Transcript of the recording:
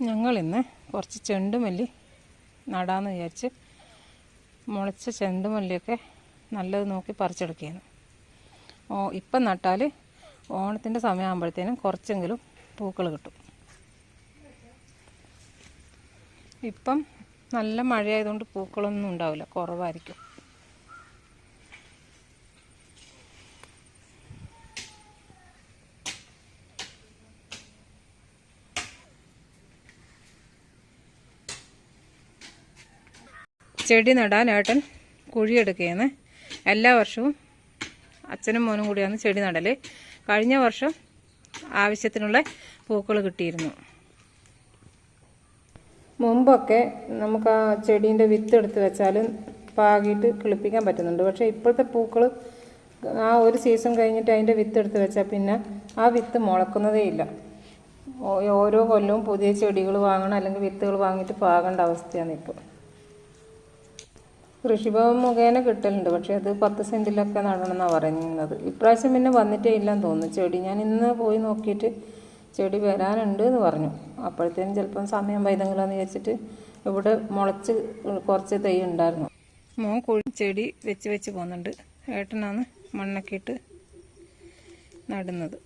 ഞങ്ങളിന്ന് കുറച്ച് ചെണ്ടുമല്ലി നടാമെന്ന് വിചാരിച്ച് മുളച്ച ചെണ്ടുമല്ലിയൊക്കെ നല്ലത് നോക്കി പറിച്ചെടുക്കുകയാണ്. ഇപ്പം നട്ടാൽ ഓണത്തിൻ്റെ സമയമാകുമ്പോഴത്തേനും കുറച്ചെങ്കിലും പൂക്കൾ കിട്ടും. ഇപ്പം നല്ല മഴയായതുകൊണ്ട് പൂക്കളൊന്നും ഉണ്ടാവില്ല, കുറവായിരിക്കും. ചെടി നടാൻ ഏട്ടൻ കുഴിയെടുക്കുകയാണ്. എല്ലാ വർഷവും അച്ഛനും മോനും കൂടിയാണ് ചെടി നടൽ. കഴിഞ്ഞ വർഷം ആവശ്യത്തിനുള്ള പൂക്കൾ കിട്ടിയിരുന്നു. മുമ്പൊക്കെ നമുക്ക് ആ ചെടീൻ്റെ വിത്ത് എടുത്ത് വെച്ചാൽ പാകിയിട്ട് കിളിപ്പിക്കാൻ പറ്റുന്നുണ്ട്. പക്ഷേ ഇപ്പോഴത്തെ പൂക്കൾ ആ ഒരു സീസൺ കഴിഞ്ഞിട്ട് അതിൻ്റെ വിത്ത് എടുത്ത് വെച്ചാൽ പിന്നെ ആ വിത്ത് മുളക്കുന്നതേ ഇല്ല. ഓരോ കൊല്ലവും പുതിയ ചെടികൾ വാങ്ങണം, അല്ലെങ്കിൽ വിത്തുകൾ വാങ്ങിയിട്ട് പാകേണ്ട അവസ്ഥയാണ് ഇപ്പോൾ. കൃഷിഭവൻ മുഖേന കിട്ടലുണ്ട്, പക്ഷേ അത് 10 സെൻറ്റിലൊക്കെ നടണമെന്നാണ് പറയുന്നത്. ഇപ്രാവശ്യം പിന്നെ വന്നിട്ടേ ഇല്ലെന്ന് തോന്നുന്നു ചെടി. ഞാൻ ഇന്ന് പോയി നോക്കിയിട്ട് ചെടി വരാനുണ്ട് എന്ന് പറഞ്ഞു. അപ്പോഴത്തേനും ചിലപ്പം സമയം വൈതെങ്കിലാന്ന് വിചാരിച്ചിട്ട് ഇവിടെ മുളച്ച് കുറച്ച് തൈ ഉണ്ടായിരുന്നു. മോൻ ചെടി വെച്ച് പോകുന്നുണ്ട്. ഏട്ടനാണ് മണ്ണൊക്കെ ഇട്ട് നടുന്നത്.